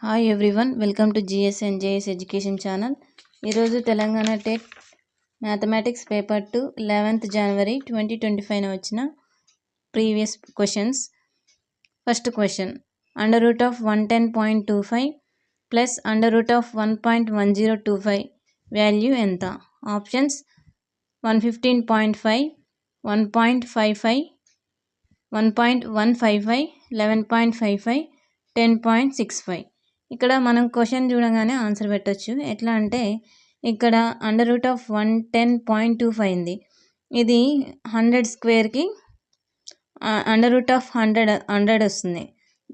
Hi everyone, welcome to GS and JS education channel. ఈరోజు Telangana TET mathematics paper 2 11th January 2025 వచ్చిన previous questions. First question, under root of 110.25 plus under root of 1.1025 value ఎంత? Options 115.5, 1.55, 1.155, 11.55, 10.65. ఇక్కడ మనం question చూడగానే answer పెట్టచ్చు. ఎట్లా అంటే ఇక్కడ అండర్ రూట్ ఆఫ్ 110.25 ఉంది. ఇది 100 స్క్వేర్కి అండర్ రూట్ ఆఫ్ 100 వస్తుంది,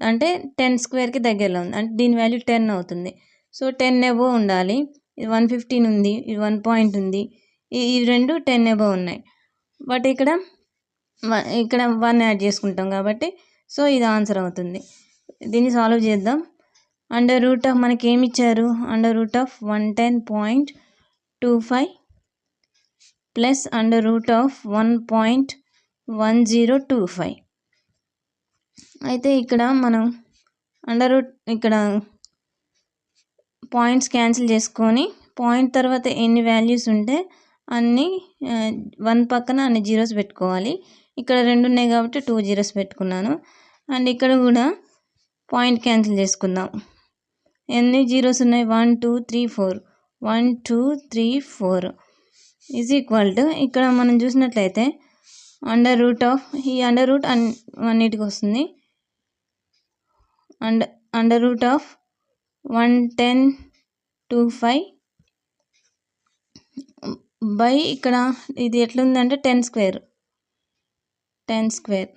అంటే 10 స్క్వేర్కి దగ్గరలో ఉంది, అంటే దీని వాల్యూ 10 అవుతుంది. సో 10 ఎబో ఉండాలి. ఇది 115 ఉంది, ఇది 1 పాయింట్ ఉంది, ఈ రెండు 10 ఎబో ఉన్నాయి. బట్ ఇక్కడ 1 యాడ్ చేసుకుంటాం కాబట్టి సో ఇది ఆన్సర్ అవుతుంది. దీన్ని సాల్వ్ చేద్దాం. అండర్ రూట్ ఆఫ్ మనకి ఏమి ఇచ్చారు? Under root of 110.25 plus under root of 1.1025. అయితే ఇక్కడ మనం అండర్ రూట్ ఇక్కడ పాయింట్స్ క్యాన్సిల్ చేసుకొని పాయింట్ తర్వాత ఎన్ని వాల్యూస్ ఉంటే అన్ని 1 పక్కన అన్ని జీరోస్ పెట్టుకోవాలి. ఇక్కడ 2 ఉన్నాయి కాబట్టి 2 జీరోస్ పెట్టుకున్నాను. అండ్ ఇక్కడ కూడా పాయింట్ క్యాన్సిల్ చేసుకుందాం. ఎన్ని జీరోస్ ఉన్నాయి? 1 2 3 4, 1 2 3 4 ఈజ్ ఈక్వల్ టు ఇక్కడ మనం చూసినట్లయితే అండర్ రూట్ ఆఫ్ ఈ అండర్ రూట్ అన్నిటికి వస్తుంది. అండర్ రూట్ ఆఫ్ 110.25 బై ఇక్కడ ఇది ఎట్లుందంటే 10 square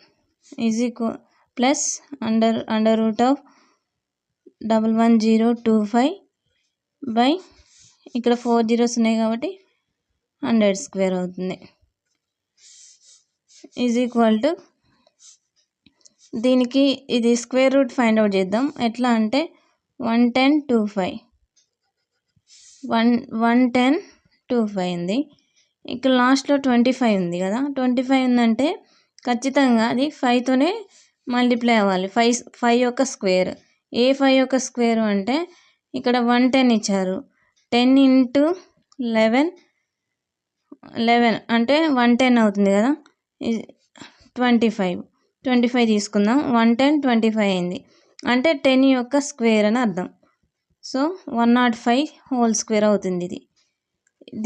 is equal plus under root of 11025 by ఇక్కడ 4 జీరోస్ ఉన్నాయి కాబట్టి 100 స్క్వేర్ అవుతుంది. ఈజ్ ఈక్వల్ టు దీనికి ఇది స్క్వేర్ రూట్ ఫైండ్ అవుట్ చేద్దాం. ఎట్లా అంటే 110.25 ఉంది. ఇక్కడ లాస్ట్లో 25 ఉంది కదా, 25 ఉందంటే ఖచ్చితంగా అది 5తోనే మల్టిప్లై అవ్వాలి. 5 యొక్క స్క్వేర్. ఏ 5 యొక్క స్క్వేర్ అంటే ఇక్కడ 110 ఇచ్చారు, 10 ఇంటూ 11 అంటే 110 అవుతుంది కదా, 25 తీసుకుందాం. 110.25 అయింది అంటే 10 యొక్క స్క్వేర్ అని అర్థం. సో 105 హోల్ స్క్వేర్ అవుతుంది ఇది.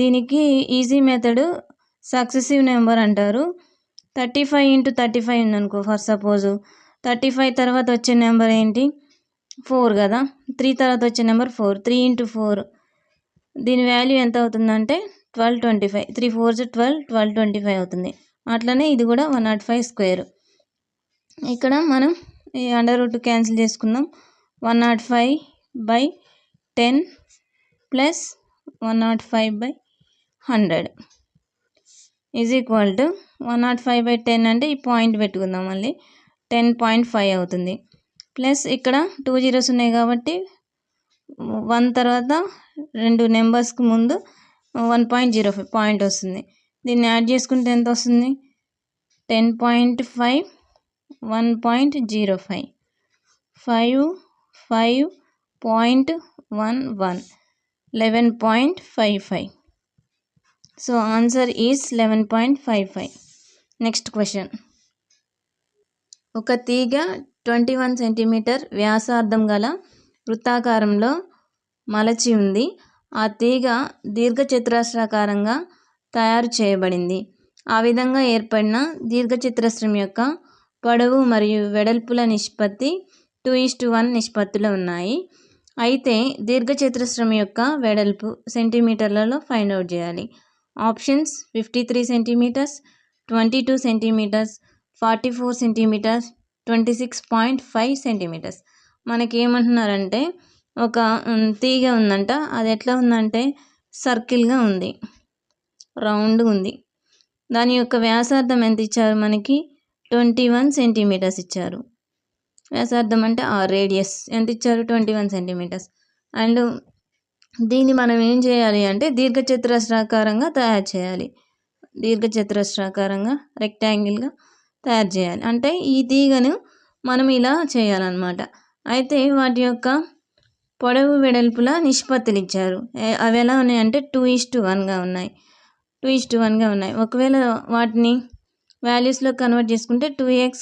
దీనికి ఈజీ మెథడ్ సక్సెసివ్ నెంబర్ అంటారు. 35 ఇంటూ 35 ఉందనుకో, ఫర్ సపోజ్ 35 తర్వాత వచ్చే నెంబర్ ఏంటి? 4 కదా, 3 తర్వాత వచ్చే నెంబర్ 4, 3 ఇంటూ 4 దీని వాల్యూ ఎంత అవుతుందంటే 1225. 3 4s 12, 1225 అవుతుంది. అట్లనే ఇది కూడా 105 స్క్వేర్. ఇక్కడ మనం ఈ అండర్ రూట్ క్యాన్సిల్ చేసుకుందాం. 105/10 ప్లస్ 105/100 ఈజ్ ఈక్వల్ టు 105/10 అంటే ఈ పాయింట్ పెట్టుకుందాం, మళ్ళీ 10.5 అవుతుంది. ప్లస్ ఇక్కడ 2 జీరోస్ ఉన్నాయి కాబట్టి 1 తర్వాత 2 నెంబర్స్కి ముందు 1.05 పాయింట్ వస్తుంది. దీన్ని యాడ్ చేసుకుంటే ఎంత వస్తుంది? 10.5, 1.05, 5.11, 11.55. So answer is 11.55. Next question, ఒక తీగ 21 సెంటీమీటర్ వ్యాసార్థం గల వృత్తాకారంలో మలచి ఉంది. ఆ తీగ దీర్ఘచతురస్రాకారంగా తయారు చేయబడింది. ఆ విధంగా ఏర్పడిన దీర్ఘచతురస్రం యొక్క పొడవు మరియు వెడల్పుల నిష్పత్తి 2:1 నిష్పత్తిలో ఉన్నాయి. అయితే దీర్ఘచతురస్రం యొక్క వెడల్పు సెంటీమీటర్లలో ఫైండ్ అవుట్ చేయాలి. Options 53 centimetres, 22 centimetres, 44 centimetres, 26.5 centimetres. మనకి ఏమంటున్నారంటే ఒక తీగ ఉందంట, అది ఎట్లా ఉందంటే సర్కిల్గా ఉంది, రౌండ్గా ఉంది. దాని యొక్క వ్యాసార్థం ఎంత ఇచ్చారు? మనకి 21 సెంటీమీటర్స్ ఇచ్చారు. వ్యాసార్థం అంటే ఆ రేడియస్ ఎంత ఇచ్చారు? 21 సెంటీమీటర్స్. అండ్ దీన్ని మనం ఏం చేయాలి అంటే దీర్ఘచతురస్రాకారంగా తయారు చేయాలి. దీర్ఘచతురస్రాకారంగా రెక్టాంగిల్గా తయారు చేయాలి. అంటే ఈ తీగను మనం ఇలా చేయాలన్నమాట. అయితే వాటి యొక్క పొడవు వెడల్పుల నిష్పత్తులు ఇచ్చారు. అవి ఎలా ఉన్నాయంటే 2:1గా ఉన్నాయి. 2:1గా ఉన్నాయి. ఒకవేళ వాటిని వాల్యూస్లో కన్వర్ట్ చేసుకుంటే 2x,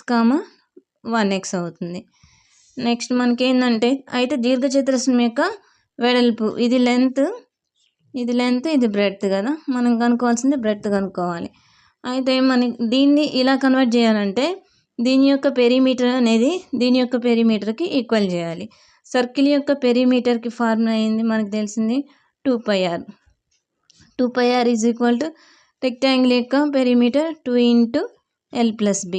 1x అవుతుంది. నెక్స్ట్ మనకి ఏంటంటే అయితే దీర్ఘచతురస్రం యొక్క వెడల్పు ఇది లెంత్, ఇది బ్రెడ్త్ కదా, మనం కనుక్కోవాల్సింది బ్రెడ్త్ కనుక్కోవాలి. అయితే మనకి దీన్ని ఇలా కన్వర్ట్ చేయాలంటే దీని యొక్క పెరిమీటర్ అనేది దీని యొక్క పెరిమీటర్కి ఈక్వల్ చేయాలి. సర్కిల్ యొక్క పెరిమీటర్కి ఫార్ములా అయింది మనకు తెలిసింది 2πr. 2πr is equal to rectangle యొక్క పెరిమీటర్ 2 × l+b.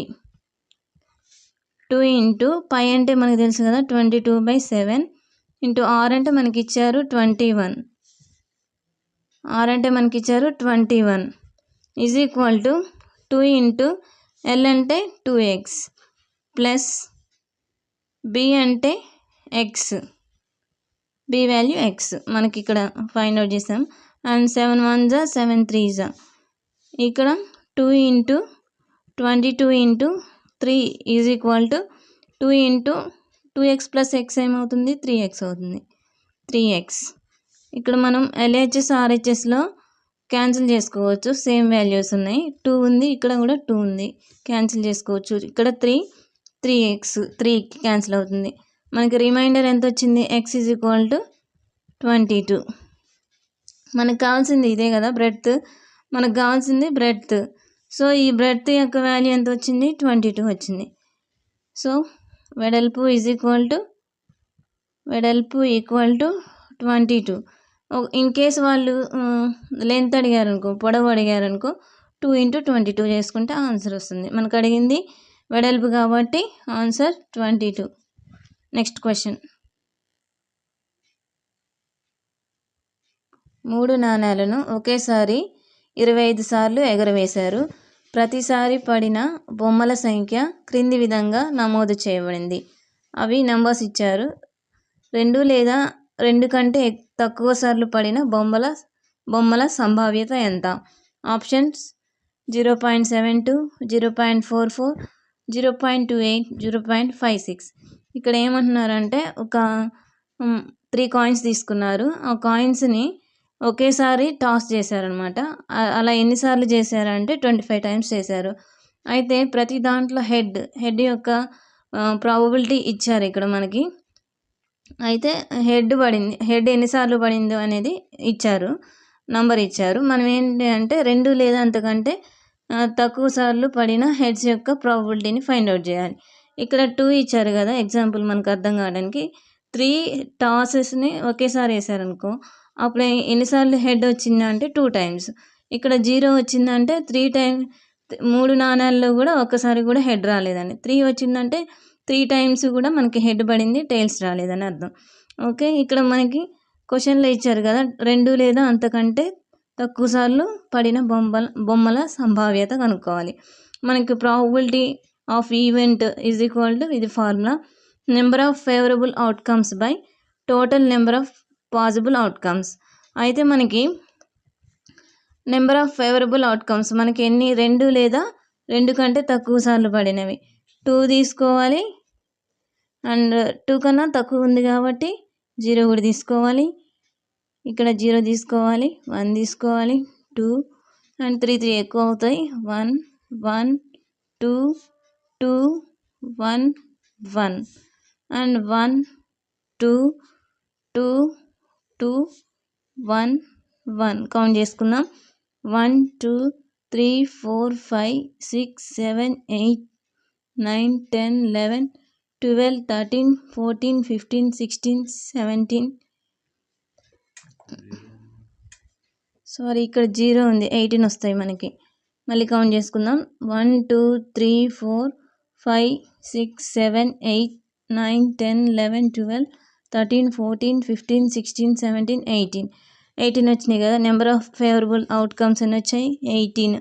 2 π అంటే మనకు తెలుసు కదా 22/7 r అంటే మనకి ఇచ్చారు 21. r అంటే మనకి ఇచ్చారు 21 ఈజ్ ఈక్వల్ టు 2 × l అంటే 2x ప్లస్ b అంటే x, b వాల్యూ x మనకి ఇక్కడ ఫైండ్ అవుట్ చేసాం. అండ్ 7 1 7 3 ఇక్కడ 2 × 22 × 3 is equal to 2 × 2x plus x ఏమవుతుంది 3x అవుతుంది. 3x ఇక్కడ మనం LHS RHSలో క్యాన్సిల్ చేసుకోవచ్చు, సేమ్ వాల్యూస్ ఉన్నాయి. 2 ఉంది, ఇక్కడ కూడా 2 ఉంది, క్యాన్సిల్ చేసుకోవచ్చు. ఇక్కడ 3x 3 క్యాన్సిల్ అవుతుంది. మనకి రిమైండర్ ఎంత వచ్చింది x ఈజ్ ఈక్వల్ టు 22. మనకు కావాల్సింది ఇదే కదా బ్రెడ్త్, మనకు కావాల్సింది బ్రెడ్త్. సో ఈ బ్రెడ్త్ యొక్క వాల్యూ ఎంత వచ్చింది 22 వచ్చింది. సో వెడల్పు ఈక్వల్ టు 22. ఇన్ కేస్ వాళ్ళు లెంత్ అడిగారనుకో, పొడవు అడిగారనుకో 2 × 22 చేసుకుంటే ఆన్సర్ వస్తుంది. మనకు అడిగింది వెడల్పు కాబట్టి ఆన్సర్ 22. Next question. 3 నాణేలను ఒకేసారి 25 సార్లు ఎగరవేశారు. ప్రతిసారి పడిన బొమ్మల సంఖ్య క్రింది విధంగా నమోదు చేయబడింది. అవి నెంబర్స్ ఇచ్చారు. 2 లేదా 2 కంటే తక్కువ సార్లు పడిన బొమ్మల సంభావ్యత ఎంత? ఆప్షన్స్ 0.72, 0.44, 0.28, 0.56. ఇక్కడ ఏమంటున్నారంటే ఒక 3 కాయిన్స్ తీసుకున్నారు. ఆ కాయిన్స్ని ఒకేసారి టాస్ చేశారనమాట. అలా ఎన్నిసార్లు చేశారంటే 25 టైమ్స్ చేశారు. అయితే ప్రతి దాంట్లో హెడ్ యొక్క ప్రాబబిలిటీ ఇచ్చారు ఇక్కడ మనకి. అయితే హెడ్ ఎన్నిసార్లు పడిందో అనేది ఇచ్చారు, నంబర్ ఇచ్చారు. మనం ఏంటి అంటే 2 లేదా అంతకంటే తక్కువ సార్లు పడిన హెడ్స్ యొక్క ప్రాబబిలిటీని ఫైండ్ అవుట్ చేయాలి. ఇక్కడ 2 ఇచ్చారు కదా, ఎగ్జాంపుల్ మనకు అర్థం కావడానికి 3 టాసెస్ని ఒకేసారి వేసారనుకో, అప్పుడు ఎన్నిసార్లు హెడ్ వచ్చిందంటే 2 టైమ్స్. ఇక్కడ 0 వచ్చిందంటే 3 టైమ్స్, 3 నాణాల్లో కూడా ఒక్కసారి కూడా హెడ్ రాలేదని. 3 వచ్చిందంటే 3 టైమ్స్ కూడా మనకి హెడ్ పడింది, టైల్స్ రాలేదని అర్థం. ఓకే, ఇక్కడ మనకి క్వశ్చన్లో ఇచ్చారు కదా 2 లేదా అంతకంటే తక్కువ సార్లు పడిన బొమ్మల సంభావ్యత కనుక్కోవాలి. మనకి probability of event is equal to ఇది formula, number of favourable outcomes by total number of possible outcomes. అయితే మనకి నెంబర్ ఆఫ్ ఫేవరబుల్ అవుట్కమ్స్ మనకి ఎన్ని 2 లేదా 2 కంటే తక్కువ సార్లు పడినవి 2 తీసుకోవాలి. అండ్ 2 కన్నా తక్కువ ఉంది కాబట్టి 0 కూడా తీసుకోవాలి, ఇక్కడ 0 తీసుకోవాలి, 1 తీసుకోవాలి, 2 అండ్ 3 ఎక్కువ అవుతాయి. 1 1 2 2 1 1 అండ్ 1 2 2 2 1 1 కౌంట్ చేసుకుందాం. 1 2 3 4 5 6 7 8 9 10 11 12 13 14 15 16 17 ఇక్కడ 0 ఉంది, 18 వస్తాయి మనకి. మళ్ళీ కౌంట్ చేసుకుందాం. 1 2 3 4 5 6 7 8 9 10 11 12 13 14 15 16 17 18 వచ్చినాయి కదా. నెంబర్ ఆఫ్ ఫేవరబుల్ అవుట్కమ్స్ ఎన్ని వచ్చాయి 18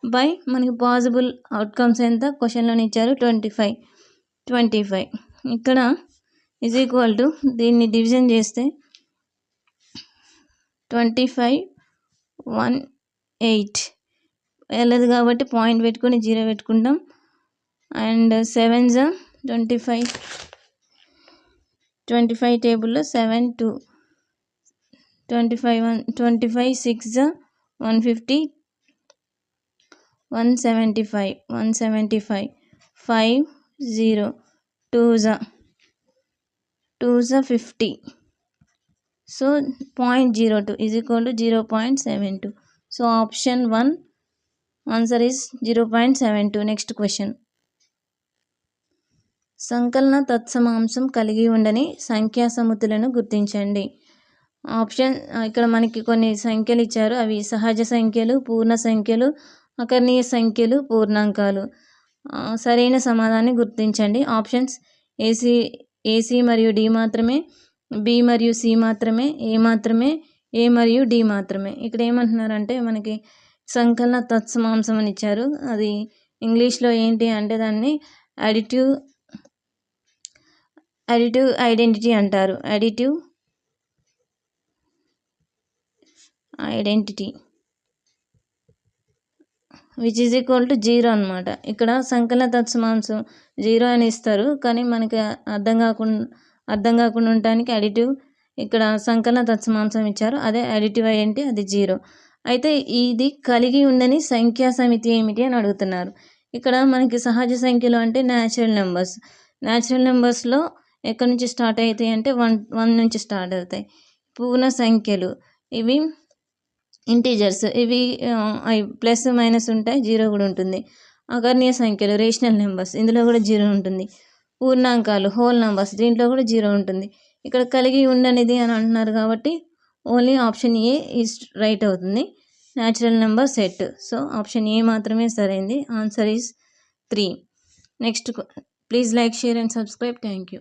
బై మనకి పాసిబుల్ అవుట్కమ్స్ ఎంత క్వశ్చన్లోనే ఇచ్చారు 25. ఇక్కడ ఈజ్ ఈక్వల్ టు దీన్ని డివిజన్ చేస్తే 25 18 వెళ్ళదు కాబట్టి పాయింట్ పెట్టుకొని 0 పెట్టుకుంటాం. అండ్ 7 25 25 టేబుల్లో 7 2 25 6 150 175 5 0 2 50. So 0.02 is equal to 0.72. So option 1 answer is 0.72. Next question. సంకలన తత్సమాంసం కలిగి ఉండని సంఖ్యా సమితులను గుర్తించండి. ఆప్షన్ ఇక్కడ మనకి కొన్ని సంఖ్యలు ఇచ్చారు. అవి సహజ సంఖ్యలు, పూర్ణ సంఖ్యలు, అకర్ణీయ సంఖ్యలు, పూర్ణాంకాలు. సరైన సమాధానాన్ని గుర్తించండి. ఆప్షన్స్ ఏసీ మరియు డి మాత్రమే, బి మరియు సి మాత్రమే, ఏ మాత్రమే, ఏ మరియు డి మాత్రమే. ఇక్కడ ఏమంటున్నారంటే మనకి సంకలన తత్సమాంసం అని ఇచ్చారు. అది ఇంగ్లీష్లో ఏంటి అంటే దాన్ని అడిటివ్ ఐడెంటిటీ అంటారు. Additive identity which is equal to 0 అనమాట. ఇక్కడ సంకలన తత్సమాంసం 0 అని ఇస్తారు, కానీ మనకి అర్థం కాకుండా ఉండటానికి అడిటివ్ ఇక్కడ సంకలన తత్సమాంసం ఇచ్చారు. అదే అడిటివ్ ఐడెంటిటీ, అది 0. అయితే ఇది కలిగి ఉండని సంఖ్యా సమితి ఏమిటి అని అడుగుతున్నారు. ఇక్కడ మనకి సహజ సంఖ్యలు అంటే న్యాచురల్ నెంబర్స్లో ఎక్కడి నుంచి స్టార్ట్ అవుతాయి అంటే 1 నుంచి స్టార్ట్ అవుతాయి. పూర్ణ సంఖ్యలు ఇవి ఇంటీజర్స్, ఇవి ప్లస్ మైనస్ ఉంటాయి, 0 కూడా ఉంటుంది. అకర్ణీయ సంఖ్యలు రేషనల్ నెంబర్స్, ఇందులో కూడా 0 ఉంటుంది. పూర్ణాంకాలు హోల్ నెంబర్స్, దీంట్లో కూడా 0 ఉంటుంది. ఇక్కడ కలిగి ఉండనిది అని అంటున్నారు కాబట్టి only option A is right అవుతుంది, natural number set. So option A మాత్రమే సరైంది. Answer is 3. Next please like, share and subscribe. Thank you.